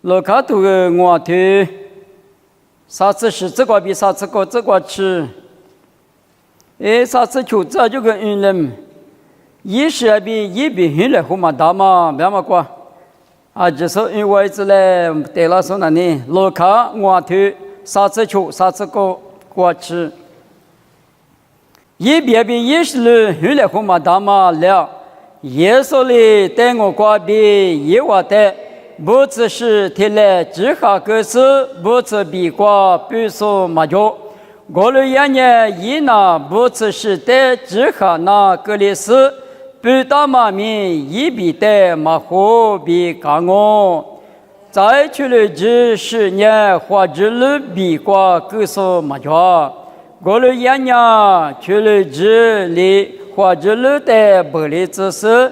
罗卡图个我推，啥子是这个比啥子个这个吃，啥子求这就个人，一是比一比人来好嘛大嘛，别嘛过，就是因为这嘞，对了说那呢，罗卡我推，啥子求啥子个过吃，一比一是人来好嘛大嘛了，耶稣哩带我过比耶和的。不只是提来只下个事，不只比过不说嘛就，过了一年一那不只是的只下那个的事，不打嘛面一比的嘛好比干我，再去了只10年或者了比过个说嘛就，过了一年去了只里或者了的不里之事，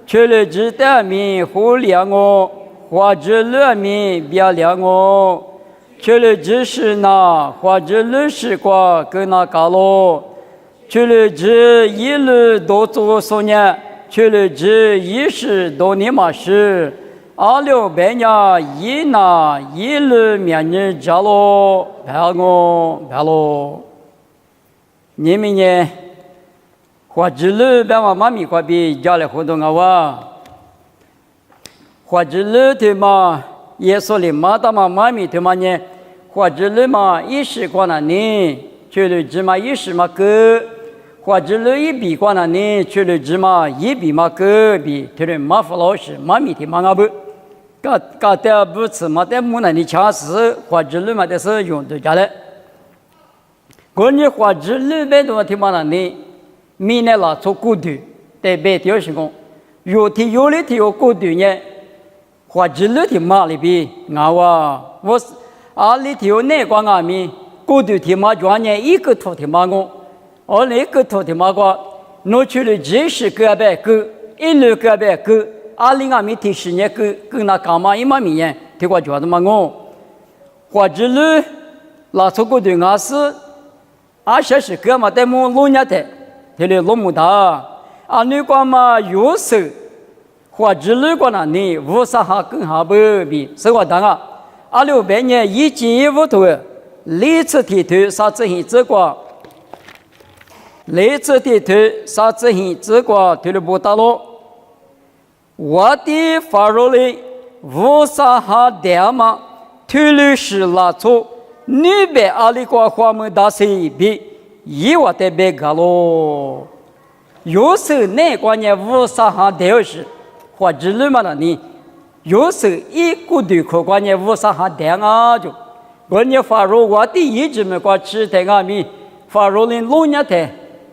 去了只的面互联我。或者乐面别亮我，去了只是那或者乐是过跟那嘎咯，去了只一路多做10年，去了只10多年嘛是，2600年一那一路面日着咯，别我别咯，你们呢？或者乐别嘛妈咪过比家里活动啊哇。或者了对嘛，耶稣哩马达嘛妈咪对嘛呢？或者了嘛一时过那呢，去了芝麻一时嘛个，或者了一笔过那呢，去了芝麻一笔嘛个笔，对了马夫老师妈咪的嘛阿不，搞得不吃嘛的木那的强势，或者了嘛的是用的家嘞。过年或者了别多的嘛那呢，明年拉出固定，在别条情况，有的有的有固定呢。或者了的马里边，我里头那个阿米，过度的马专业一个头的马我，那个头的马个，弄出了10个百个，1个百个，20阿米提10年个，跟那干嘛1万米呢？提过觉得嘛或者了，拉出过度阿是，20个嘛，但么6年的，提了那么大，那个嘛有时。或者如果呢，你无啥哈更好不比，是我当啊，2600年一进一步头，历次地图啥子行这个，历次地图啥子行这个推了不大咯，我的发入里无啥哈点嘛，推了是拉出，你别阿里个花门大西比，一我的别个咯，有时那个呢无啥哈点是。或者了嘛呢？有时一个对客观呢，无啥哈点啊就，我呢发入我的一直没过吃的阿米，发入了6年的，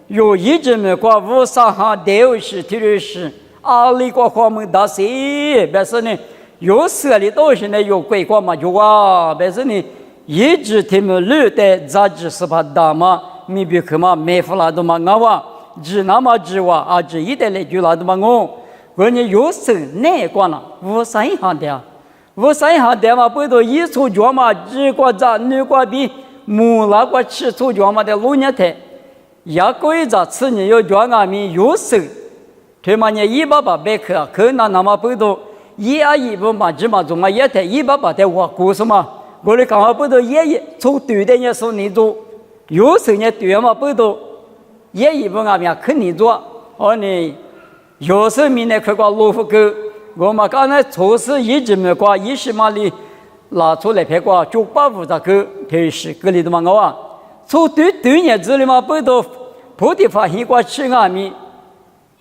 有一直没过无啥哈点是提的是，阿里个花门大西，但是呢，有时里都是呢有鬼光嘛就啊，但是呢，一直他们路的杂志是把大嘛，没别去嘛，没付拉都嘛我哇，只那么只哇，只一代来就拉都嘛我。我呢有时那个呢，无啥一行的，无啥一行的嘛，不都一出脚嘛，只个咋那个比木那个吃出脚嘛的6年的，一个一咋吃呢有脚阿米有时，他妈呢180克，可那么不都1不嘛只嘛做嘛也得180的我估是嘛，我的刚好不都也从对的呢说你做，有时呢对嘛不都1不阿米肯定做，呢。有时明年快过6户口，我们刚才措施一直没过，20码里拿出来拍过980咋个，这是个里头嘛我啊，从对年子里嘛不都不得发现过吃阿米，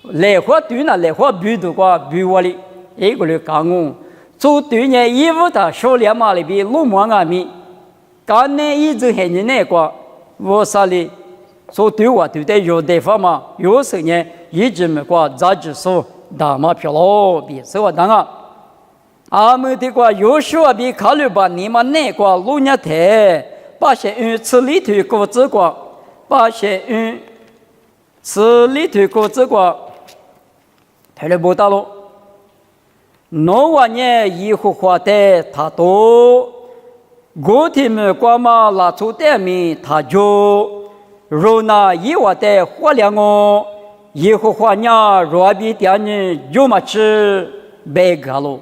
来花对那来花比度过比我里，一个里讲我，从对年衣服的数量嘛里边6万阿米，刚年一直还是那个，我啥里。说对我对待有地方嘛，有时呢一直没过杂志说大马票咯，比是我当啊，阿们的话有时候比考虑把你们那个6年台，把些吃里头过这个，把些吃里头过这个，太了不大咯。那我呢以后花的他多，过天没过嘛拿出点名他就。若那一我的火量哦，以后花娘若比点呢就么吃白个喽，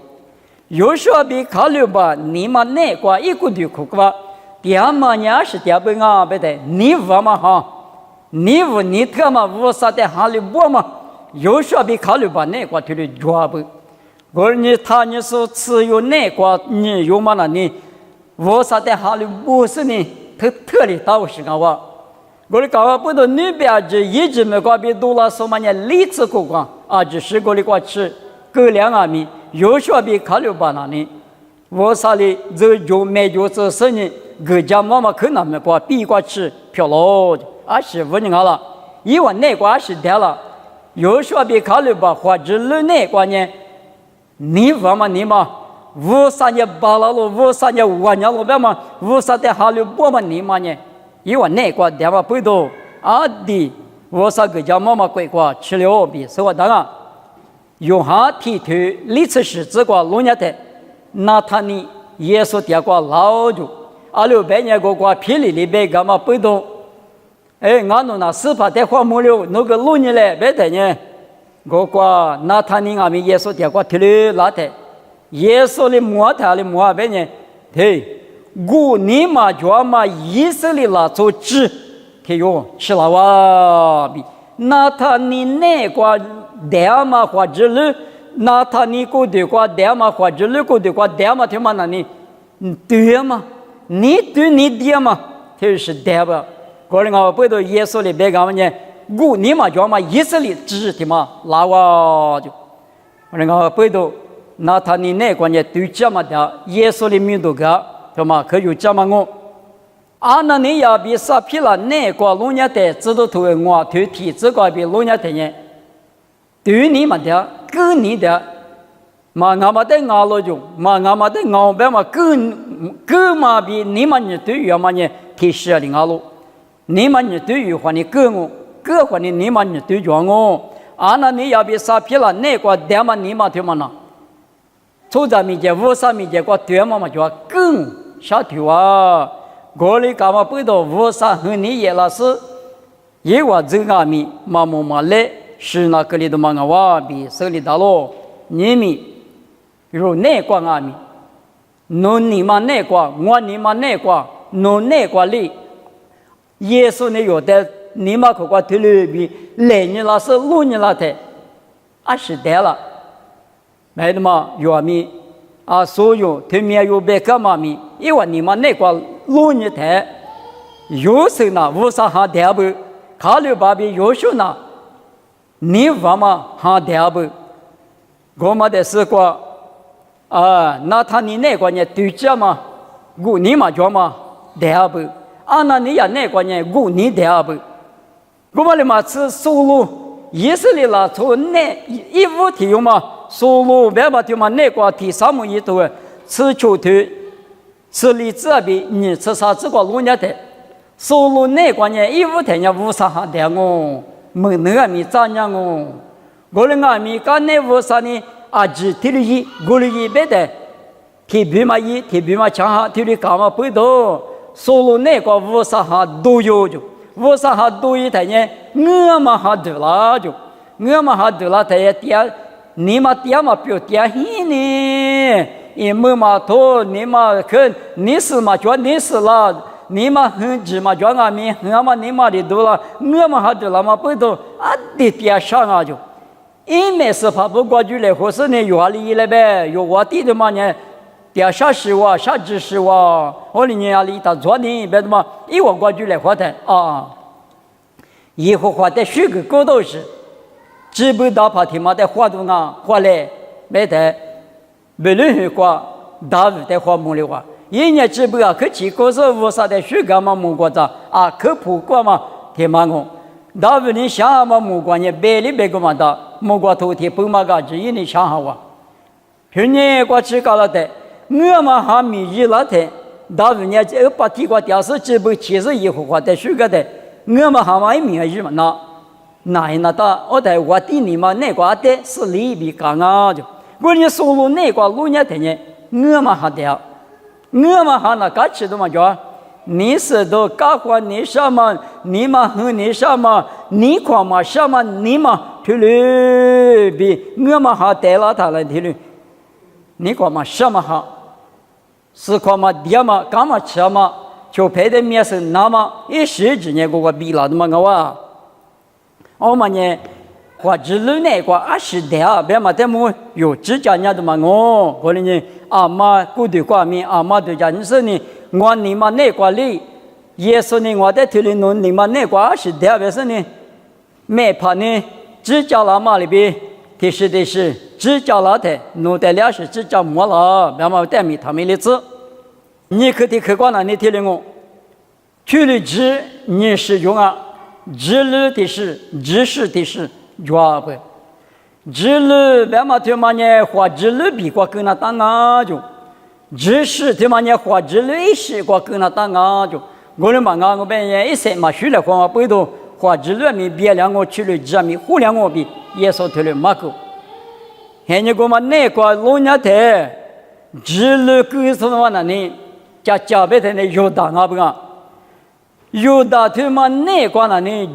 有说比考虑吧，你们那个一个对苦吧，点嘛伢是点不啊，不对，你我嘛哈，你我你特嘛我啥的哈里我嘛，有说比考虑吧那个对的抓不，我你他你说只有那个你有嘛那你，我啥的哈里不是你特里到时间哇，我的搞个不都你别这一直没搞比多了什么呢？理智过光啊，只是过的过吃，够两阿米。有说比考虑吧那里，我啥里这就买就这生意，各家妈妈可能没过比过吃漂喽，25年了，一万那个20天了，有说比考虑吧，或者了那个呢，你问嘛你嘛，53年8了，53年5年了，别嘛，53的考虑我们你嘛呢，一万那个电话不多，啊的，我啥各家妈妈贵过吃了比是我当然。用哈提头历次是这个罗年的，那他呢耶稣点过老久，600年过过霹雳里边干嘛不动？哎，俺弄那司法的话没了，那个罗年嘞别的呢，过过那他呢俺们耶稣点过提了拉的，耶稣的摸他的摸别呢，对，古尼玛叫嘛以色列拉做纸，他哟吃了哇比，那他呢那个。点嘛或者了，那他你过对过点嘛或者了过对过点嘛，他妈那你对嘛？你对你点嘛，就是点吧。过来我背到耶稣里边讲呢，古你嘛叫嘛以色列指的嘛，拉哇就。过来我背到那他你那个呢对这么的耶稣里面都个，他妈可有这么我。啊，那你要比啥皮了？那个龙年的知道头我头体这个比龙年的呢？对你们的，跟你的，嘛俺们的熬了就，嘛俺们的熬别嘛跟嘛比你们呢对于嘛呢提示的熬了，你们呢对于话你跟我，跟话你们呢对着我，啊那你要比啥皮了那个点嘛你们对嘛呢？初咱们这53米这个对嘛就跟啥条啊？我里干嘛不到53和你也老是，也我这个米嘛来。是那个里头嘛，我比手里大咯，你们如那个阿米，侬你们那个，我你们那个，侬那个里，耶稣那有的，你们可个头里比来年了是6年了的，20代了，买的嘛有米啊，所有对面有别个嘛米，因为你们那个6年的，有时呢50哈代不，考虑把比有时呢。你我嘛哈点不？我们的是过啊，那他你那个呢？对着嘛，我你嘛叫嘛点不？啊，那你也那个呢？我你点不？我们的嘛是收入，以色列啦从那15天有嘛收入，别把就嘛那个第3么一度吃球头，吃荔枝比你吃啥这个路年的收入那个呢？15天呢50哈点哦。没那个米咋样哦？我的阿米干那屋啥呢？啊，只提了一，我的一别的，提比嘛一，提比嘛强哈，提的干嘛不多？收入那个屋啥哈都有就，屋啥哈都有的呢？我嘛哈得了就，我嘛哈得了的也点，你嘛点嘛不要点黑呢？因为嘛多，你嘛看你是嘛叫你是了。你们很急嘛，叫俺们，俺们你妈的多了，我们还多了嘛不多，啊的点上啊就，因为是怕不过去来，或是呢有利益了呗，有我弟的嘛呢，点啥10万，啥10万，我的年里他昨天别的嘛，一万过去来花的啊，以后花的许个高都是，只不打怕他妈的花动啊，花来没得，没人去花，大屋的花木的花。一年只不过可去过是无啥的水干嘛木瓜子啊，可普过嘛天马我，大部分想嘛木瓜呢，白里白个嘛的木瓜头天不嘛个只一年想好哇，去年过去搞了的，我嘛还没一了的，大部分呢这把地瓜掉是只不其实以后花的水个的，我嘛还嘛也没有嘛那那的我在我地里嘛那个的是里边干啊就，我你收入那个路年的呢，我嘛还掉。我们还那干吃的嘛叫，你是都干活你什么？你们和你什么？你光嘛什么？你们去了比我们还带了他来去了，你干嘛什么好？是干嘛爹嘛？干嘛吃嘛？就配的面是那么一时之间我比了的嘛我啊，我们呢，或者路那个20代啊，别嘛，他们有指甲人的嘛我，或者呢，阿妈过对过面，阿妈对家你说呢，我你嘛那个里，耶稣呢，我在这里弄你嘛那个20代，别说呢，没怕呢，指甲拉嘛里边，的是指甲拉的，弄得了是指甲没了，别嘛带米他们的字。你可得客观了，你听了我，去了指你是用啊，指了的是指示的是抓不，指了别嘛他妈呢，或指了比过跟那当啊就，指示他妈呢，或指了一时过跟那当啊就，我们嘛我们也一些嘛学了话不多，或指了没别两我去了指没互联我比也说他了马狗，现在我们那个老年的指了跟什么那呢？家别的那有大啊不啊？有大他妈那个那呢？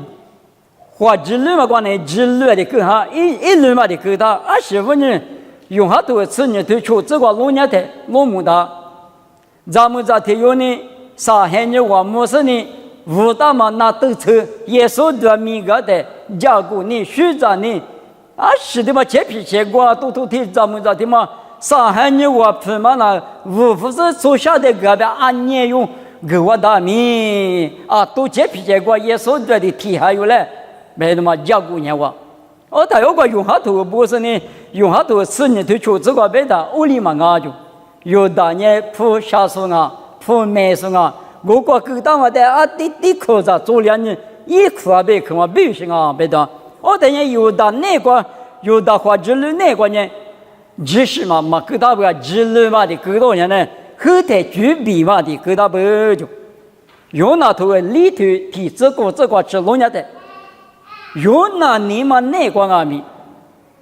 或指路嘛，关呢指路的够哈，一路嘛的够大，25年用哈多次呢，都出这个老年的老母的，咱们这天有呢，上海呢我们是呢，武大嘛那都车，也说的米个的，加固呢，学长呢，是的嘛，切皮切瓜都听咱们这的嘛。上海人我他妈那无不是坐下的隔壁俺年用给我大米啊，都接皮结果也说这的题还有嘞，没他妈加过年我，他有个用哈头不是呢，用哈头4年退出这个别的屋里嘛啊就，有大年铺下手啊，铺买手啊，我个狗当我的的口子做2年，一苦啊别苦啊别行啊别的，等于有的那个有的话之类那个呢。只是嘛，各大不知路嘛的各多人呢，后台举笔嘛的各大不就，用那头里头提这个吃农家的，用那你嘛那个阿米，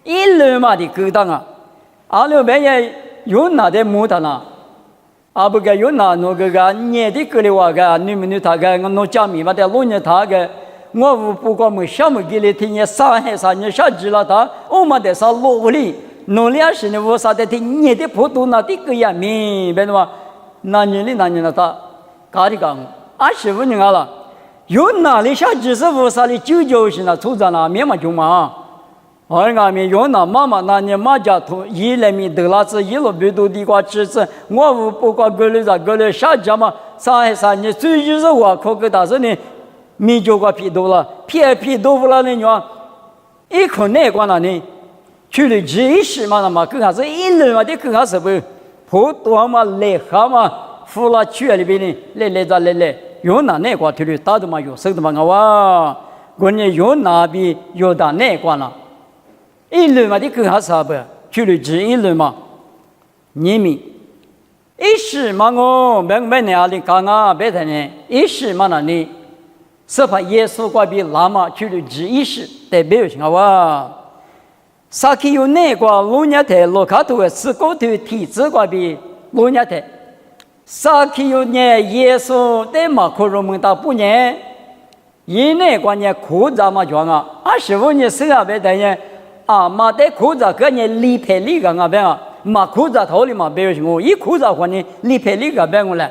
一路嘛的各大啊，阿路边也用那的木头呢，不该用那个年的个里话个，你他个我家米嘛的农家他个。我不管么什么给你听你上海啥你啥知了他，我们的啥落里。农粮食呢？我啥的听你的普通那的个样明白吗？那年的他，搞的讲，25年了，有哪里下只是我啥的99是那出长那面嘛就嘛，俺们有那妈妈那年马家头一来米得了子一路别多地瓜吃吃，我不管个人下家嘛，上海啥呢？最就是我可个大是呢，米就个皮多了，皮多不了那样，一口那个那呢。去了知识嘛，那么更还是一路嘛的更还是不，普通嘛来哈嘛，富了圈里边呢，来，用那个去了打的嘛有手的嘛我，我呢用那边有打那个了，一路嘛的更还是不，去了知一路嘛，你们一时嘛我没那里讲啊，别的呢，一时嘛那里，是怕耶稣过比拉嘛去了知一时代表性啊。萨克有那个老年台罗卡头是高头体质个比老年台，萨克有呢耶稣的马可罗门大不呢，因那个呢苦咱嘛讲啊，25年生啊别等呢，马的苦咱个呢离配离个啊别啊，马苦咱头里嘛别有什么，一苦咱个呢离配离个别个嘞，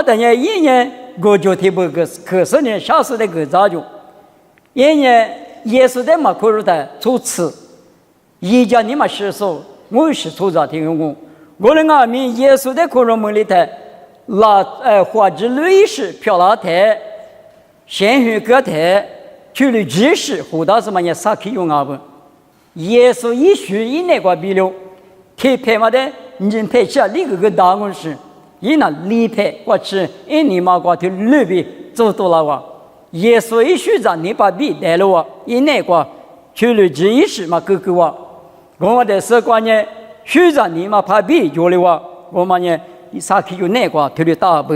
等于一年我就提不个可是呢下次的个咋就，一年耶稣的马可罗台初次。一家你们是说，我是出家听我的阿弥耶稣的可罗门里头，或者类似漂拉台、鲜血歌台，去了知识，或者什么也撒开用不？耶稣一学一那个比了，贴拍嘛的，你拍起来那个大公司，一那立拍或者一年嘛个就路边走多了哇，耶稣一学长你把笔带了哇，一那个去了知识嘛哥哇。我的是关呢，学长你嘛怕比较的话，我们呢，啥去有那个特别大不？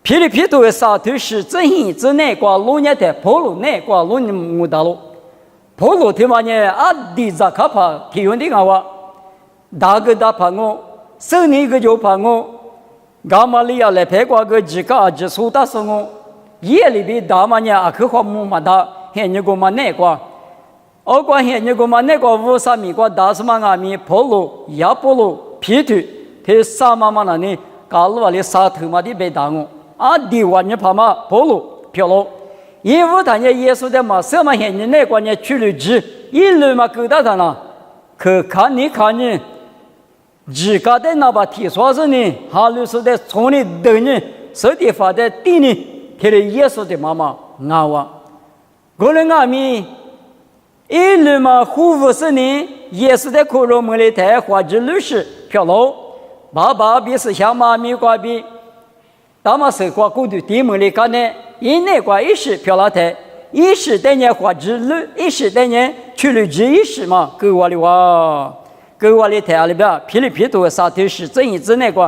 皮头的啥都是真心真那个老年的跑路那个老年木大路，跑路他妈呢地扎卡帕提用的话，大个大怕我，手你个就怕我，干嘛里来拍过个几个几数大是我，夜里边大嘛呢去花木嘛大，还你个嘛那个。我关系你个嘛那个五三米个大什么阿米保罗、亚波罗、皮特，他啥嘛嘛那呢？搞了的沙头嘛的被打我，第万年跑嘛保罗漂了。因为他呢耶稣的嘛什么现你那个呢去了治，一路嘛够大他了，可看你。自家的那把提说是呢，哈律师的从你等呢，手地法的地呢，他的耶稣的妈妈阿哇，个人阿米，一路嘛护肤是呢，耶稣的苦肉门里台花之律师漂喽，爸爸比是小妈咪瓜比，大妈是瓜古的地门里干呢，因那瓜一时漂了台，一时的年花之律，一时的年去了之一时嘛，够我的哇。给我的台里边，噼里噼里沙头是正义之那个，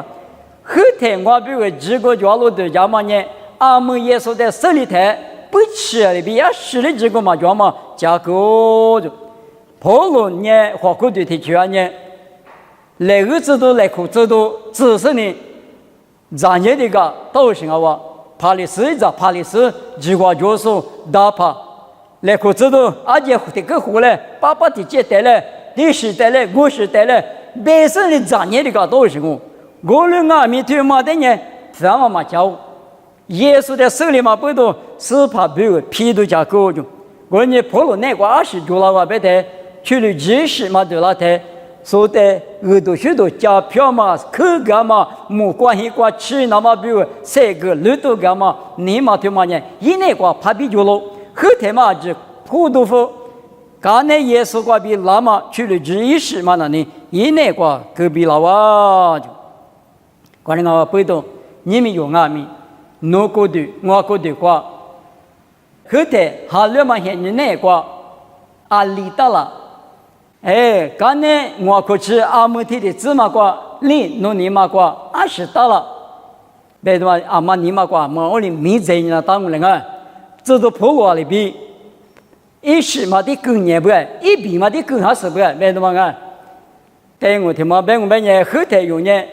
后台我比如几个角落的家嘛呢，阿门耶稣的手里台不吃里边也是的几个嘛叫嘛加个就，保罗呢华国的提出呢，来个制度来苦制度，只是呢，咱业的个都行啊哇，帕里斯几个教授打帕，来苦制度，而且这个回来爸爸的接待来。历史带来，我是带来，本身的专业的个都是我们阿弥陀嘛的呢，咱们嘛教，耶稣的手里嘛不多，是怕别个批都加高就，我呢破了那个20多了个别的，去了20嘛对了的，说的耳朵许多加票嘛，口干嘛，没关系过吃那么比如3个耳朵干嘛，你嘛对嘛呢，一那个怕比较了，后台嘛就普豆腐。刚才耶稣瓜比那么去了20嘛那呢，一那个隔壁老哇就，关于我背到你们用阿米，我过的瓜，后台还了嘛现你那个阿里达了，刚才我过去阿姆提的芝麻瓜，你嘛瓜20大了，别的嘛阿妈你嘛瓜，我里没在你那当人啊，这都破我里边。一时嘛的更年不爱，一比嘛的更还是不爱，没得嘛啊？但我他妈别年后台用呢，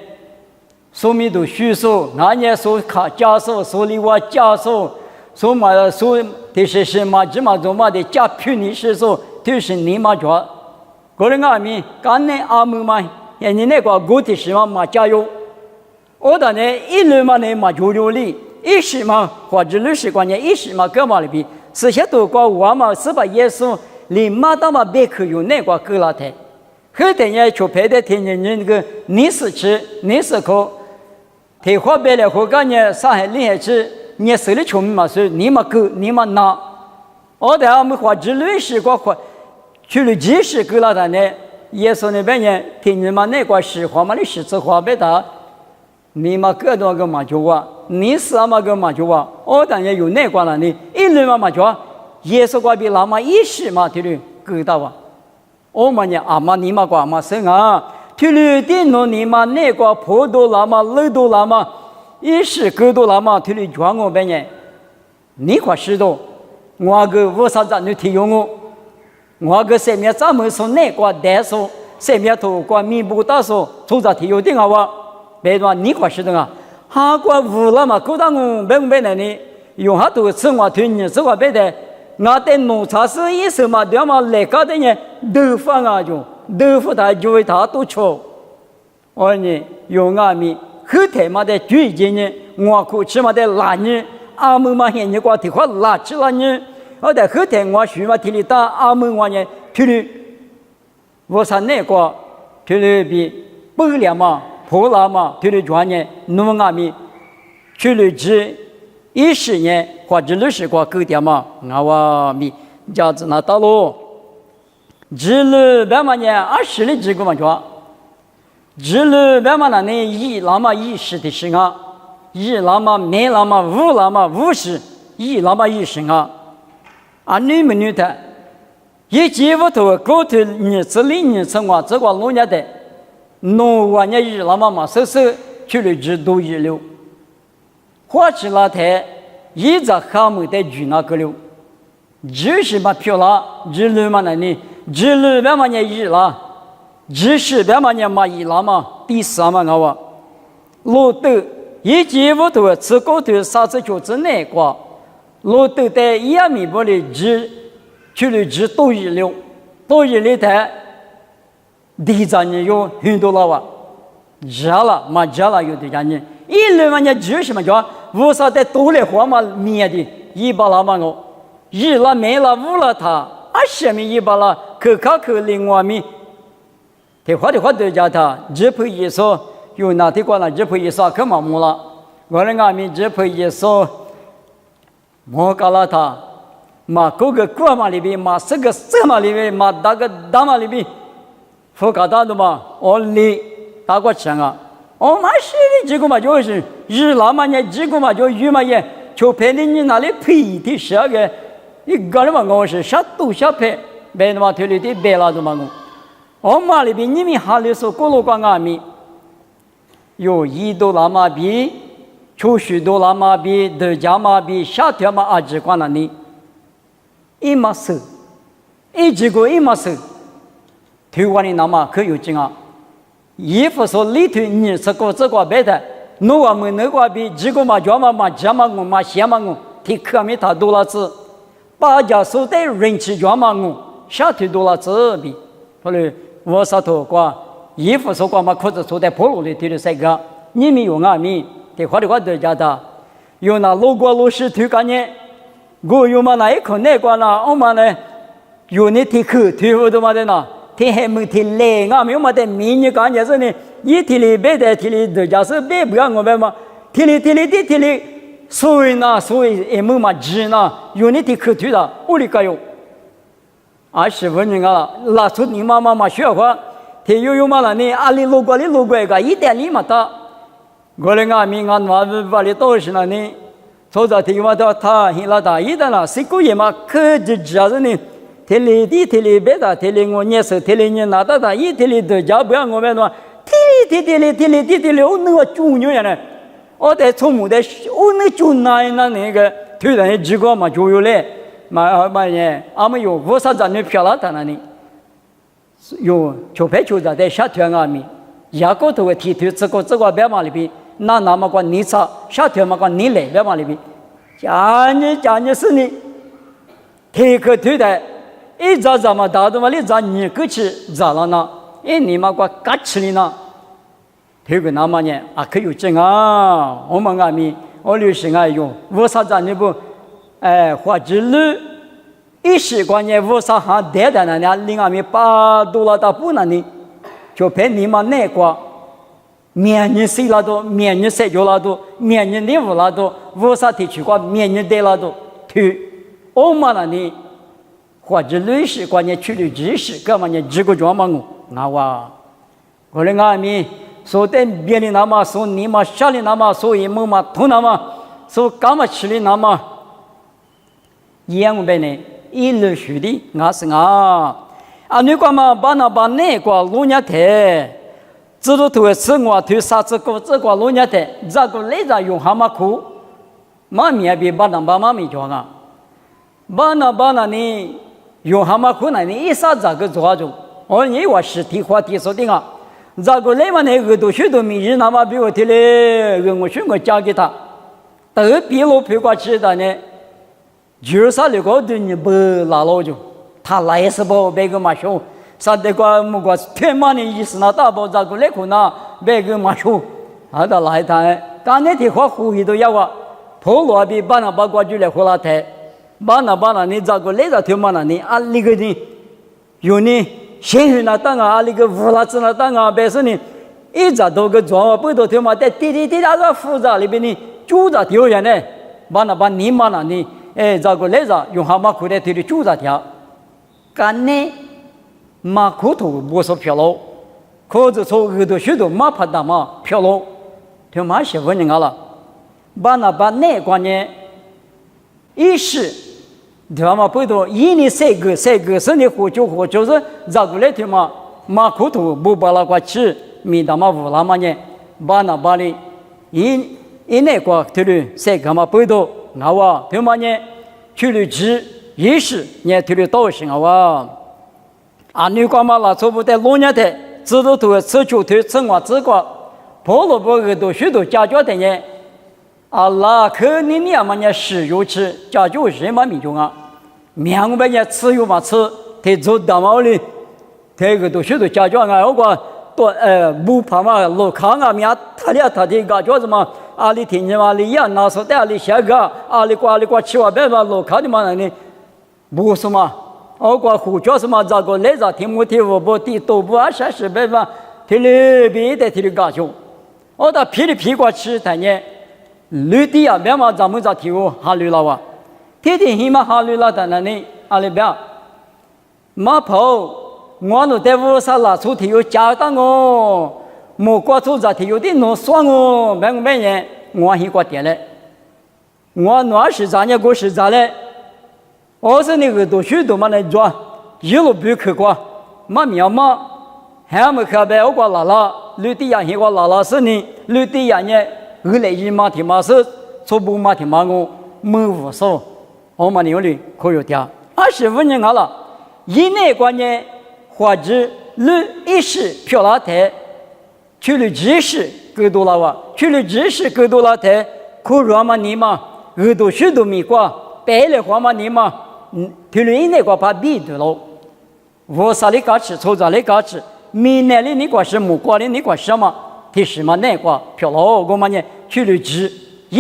说明都虚说，那年说卡加说，说里话加说，说嘛说这些什么这么做嘛的加票你是说，就是你嘛做，个人阿米，刚才阿姆嘛，人家那个我的是嘛加油，我的呢一路嘛呢嘛就里，一时嘛或者20块钱，一时嘛干嘛里边。这些都过我嘛是把耶稣连马到嘛别可用那个给了他，后头呢就派的天人那个你是吃你是喝，退化别了后干呢上海厉害吃，你手里穷嘛是你嘛够你嘛拿，我的我们花之20个花，去了20给了他呢，耶稣那边呢天人嘛那个是花嘛的是吃花别的，你嘛各多个嘛就话。你是嘛个嘛就话，我当然有那个了呢，一路嘛就话，耶稣瓜比那么一时嘛，对不对？到啊，我们呢阿妈你嘛瓜嘛生啊，对不对？你嘛那个坡度那么路度那么，一时够多那么，对不对？讲我边呢，你快知道，我个为啥子你提用我个上面咱们说那个单数，上面头个面部大数，出咋提有定好哇？别说你快知道啊。哈过无了嘛，够当我白来呢，用哈多吃我推你吃我别的，我在农场是一手嘛，对嘛来搞的呢，豆腐啊就豆腐它就会它都吃，我呢用阿米后台嘛的最近呢，我可吃嘛的辣呢，阿门嘛现在光提话辣吃了呢，我在后台我学嘛提里打阿门我呢提里，我上那个提里比不了嘛。破了嘛，对了，专业农阿米，去了之10年或者20个够点嘛，我米家子那到喽，只了别嘛呢20的几个嘛说，只了别嘛那呢1那么10的时啊，1那么2那么5那么50，1那么10啊，你们女的，一节屋头高头你这里你从我这个老年的。农我呢日那么嘛，收去了只都一流，花起那台一直还没得住那个了，就是嘛漂亮，日路嘛那里，日路别嘛呢日了，日是别嘛呢嘛一了嘛，第3嘛我话，老豆一节屋头吃高头啥子就子那个，老豆在1米不里日去了只都一流，都日里头地上呢有很多了哇，热了嘛热了有的家呢，一来嘛呢就是什么叫无啥的多来活嘛面的，一把了嘛我，日了没了无了他，什么一把了可靠可另外面，的话对家他，日配一说有哪天过了日配一说可嘛没了，我人家们日配一说，莫搞了他。嘛，各个国嘛里边，嘛这个什么里边，嘛那个大嘛里边，佛搞大的嘛，我里打过枪啊，我嘛是的，这个嘛就是日老嘛呢，这个嘛就雨嘛也，就陪你那里陪的十二个，一个人嘛我是啥都想陪，别的嘛推里的别了的嘛我嘛里边你们哈里说过路关阿米，有$1嘛币，$90嘛币，德加嘛币，下条嘛阿只关了你。一码事，一结果一码事，台湾的那么可有劲啊！衣服说里头你这个别的，侬我们那个比这个嘛叫嘛加嘛我嘛嫌嘛我，提克米他多了子，大家说的人气叫嘛我，下头多了子比，后来我上头挂衣服说挂嘛裤子说的破路里头的这个，你们有俺们，的话对家的，有那路过路是推干呢。我有嘛那一口那关啦，我嘛呢有你提口提不多嘛的呐，提还没提来，俺没有嘛的明年干就是呢，一提里别的提里的，假设别不要我们嘛，提里，所以也没嘛知呢，有你提口提的，屋里个有，20分钟啊，拉出你妈妈学话，提有嘛那呢，阿里路过一个，一点里嘛的，我嘞俺们俺娃把里都是那呢。所以提嘛到他现在他一旦了，谁个也嘛可就知道呢？提里别的，提里我年手，提里你拿到他一提里的家不要我们说，提里，我那个猪牛呢？我在从木的，我那猪那个推人几个嘛就有嘞，嘛呢，俺们有五啥子女漂亮的那里，有就拍就在下团阿米，牙膏头提这个别嘛里边。那么个你操，下条嘛个你来别嘛里边，讲你是你，提个推的，一早嘛打的嘛，你早你过去咋了呢？你嘛个嘎起哩呢？提个那么呢可有劲啊！我们阿米，我流行用，为啥子你不？或者路一时关键为啥还带的呢？另阿米把多了大不能呢，就陪你嘛那个。面人谁拉多，面人谁就拉多，面人礼物拉多，为啥提出过面人带拉多？推，我嘛那里或者类似关键处理知识，干嘛呢？这个状况那我的阿弥说的别的那么说你嘛下的那么说一么嘛同那么说干嘛吃的那么，一样呗呢？一路学的我是你干嘛把那个路伢抬？这都推吃我推啥子个这个老年的，这个来着用蛤蟆苦，妈咪比把那妈咪讲啊，把那呢用蛤蟆苦呢，你一啥这个做着，你我实体话题说的啊，这个来嘛那个都许多名人那么比我提嘞，我说我讲给他，都比我陪过去的呢，就是啥那个对你不拿了就，他来是不别个嘛说。啥的个么个天马的意思呢？大包这个来可能别个嘛说，的来谈，刚才的话会议都要啊，破罗比把那把过去来回来谈，把那你这个来着天马那你那个呢，有呢，现在那当啊那个乌拉子那当啊，别说呢，一直都个装不到天马在滴那个复杂里边呢，就在丢人呢，把你嘛那你，这个来着用蛤蟆裤的推的就在条，干呢。马裤头不说漂了，可是从耳朵许多马怕大嘛漂了，听马媳妇人了，把那关键一时，对吧嘛？不多，一年三个，是你活就是绕过来听嘛，马裤头不把那个吃，米大嘛乌拉嘛呢，把的，一那个对了，三个嘛不多，听嘛呢，去了吃一时，你对了多行你干嘛啦？做不得老年的，知道都吃酒头吃我这个，跑了不个都许多家教的人，那可你嘛呢使用吃家教什么民众啊？面我们也吃有嘛吃，他做大毛的，这个都许多家长啊，我讲多不怕嘛，路看啊，面他俩他的个叫什么？阿里听见嘛，里呀拿手带阿里下个，阿里瓜吃完别嘛，路看的嘛那里，不是嘛？我讲胡叫什么？这个来着听不听我不听都不啊30别嘛，听里别的听的个叫，我到皮里皮瓜吃他呢，绿的啊，别嘛咱们这听我哈绿了哇，天天起码哈绿了的那里阿里别，马跑。我那在屋上拿出提有家当哦，莫挂住着提有的弄爽哦，每年我去挂点嘞，我那是咋呢？我是咋嘞？我是那个都许多嘛来做，一路不去挂，嘛苗嘛，还没看白我挂拉拉，绿地呀去挂拉拉是呢，绿地呀呢，二来一嘛提嘛是，初步嘛提嘛我没无所，我嘛牛里可有点，25年好了，一年过年。或者历史漂拉台，去了知识更多了哇，去了知识更多了台，可热嘛你嘛，耳朵许多米瓜，白了话嘛你嘛，去了一年瓜把比对了，我啥里嘎吃，抽啥里嘎吃，闽南里你瓜是木瓜里你瓜什么，提什么南瓜漂了，我嘛呢去了知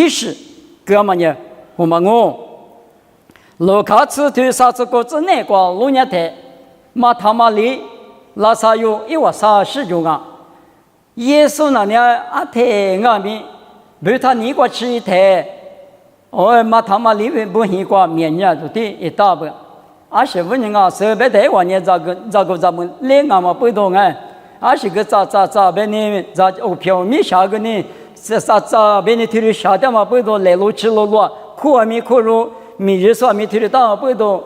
识，干嘛呢？我嘛我，罗卡吃对啥子果子南瓜路年台。马他妈里拉萨有一万30种啊！耶稣那年阿太阿米，不他你过吃一台，哦马他妈里面不喜过面年就得一大半，25年啊，300台湾年这个咱们两岸嘛不同哎，20个咋别呢？咋哦票米下个呢？咋别呢？提的下点嘛不同，来路吃路，苦啊米苦路，米日说米提的大不同。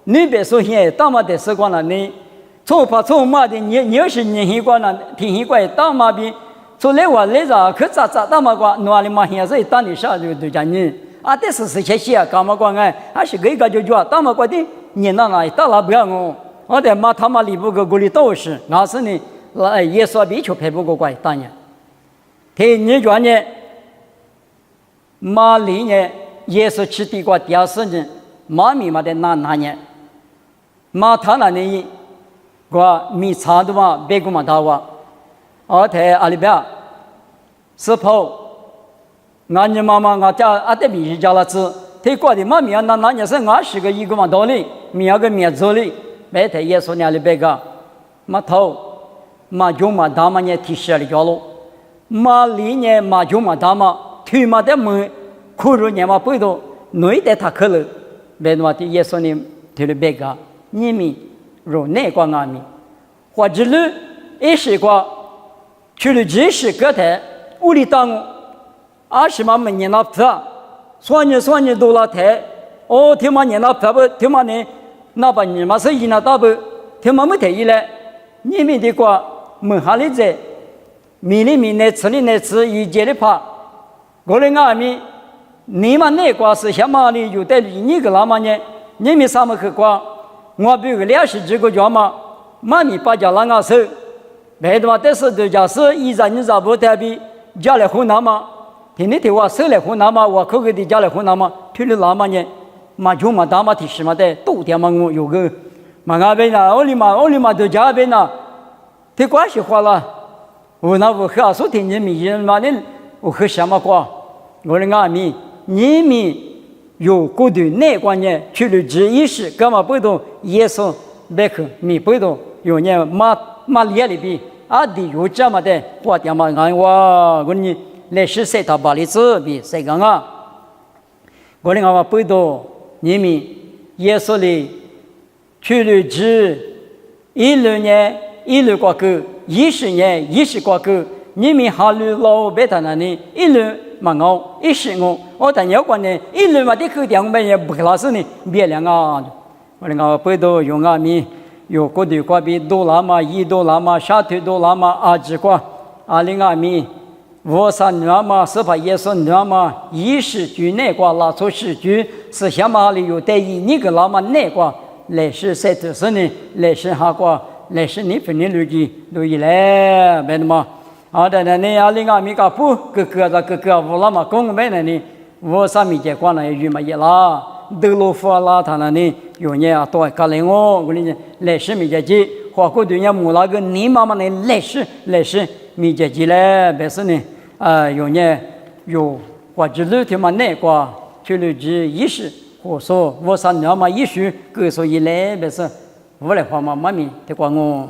你别说现在大马的时光了，你从马的你要是年习惯了，听习惯大马比，从来我来着可咋大马瓜，哪里嘛现在当你啥就讲你啊，这是些些干嘛光哎，还是个就叫大马瓜的年那来大了不要我在马他妈里不个国里都是，那是呢，耶稣比丘陪不过怪当年，听你讲呢，马里呢，耶稣吃地瓜第24年，马米嘛的那年。马他那里，我米差的嘛，别个嘛大哇，而且阿里边，是跑，俺你妈妈俺家阿得米家了子，他过的嘛米那年是俺是个一个嘛道理，米个米做哩，白天也说那里别个，马头，马就嘛大嘛呢提示里叫喽，马里呢马就嘛大嘛，推嘛的门，苦肉呢嘛不多，内的他可了，别嘛的也说呢提了别个。你们若哪个阿米，或者是一时个，去了知识个台，屋里当20万年那票，算你多了台，哦，听嘛年那票不，听嘛呢，那把你嘛是一那大不，听嘛没台一来，你们的个门下里在，米里米呢吃里呢吃，一节的怕，我的阿米，你们哪个是什么的有带你个那么呢？你们什么去光？我比个20几个家嘛，妈咪把家那个手，别的嘛，但是对家是依然你咋不代比家来湖南嘛？听你听我手来湖南嘛，我可给的家来湖南嘛，推了那么呢，嘛就嘛大嘛提示嘛的，都点嘛我有个，嘛那边呐，我里嘛对家边呐，这关系化了，我那我和说听你们人嘛的，我和什么瓜？我的阿米，你们。有过对那观念去了知意识，干嘛不懂耶稣别去米不懂有年马里里边啊的有这么的话点嘛俺我你来是谁他把里子比谁讲啊？我的俺不懂你们耶稣里去了知16年16过去20年20过去你们哈鲁老别他那里16。嘛我10我，我但要管呢，一路嘛的口点我们也不老是呢，别两个，我那个不都用啊米，有个的瓜比多拉嘛，1多拉嘛，沙推多拉嘛，2只瓜，2零米，53年嘛，是把也是年嘛，10句那瓜拉出10句，是下嘛里有带你个拉嘛那瓜，来是谁都是呢，来是哈瓜，来是你分的路基路以来，别的嘛。好的，那你2米个不，个无了嘛，公没那里，我上面结光了，鱼嘛也啦，德罗夫拉他那呢，有年啊，多干零哦，我跟你来世没节节，花过对人木那个你妈妈呢来世没节节嘞，别是呢有年有或者六天嘛那个去了之意识，或说我三年嘛意识，各说一来别是。我来话嘛，妈咪得管我。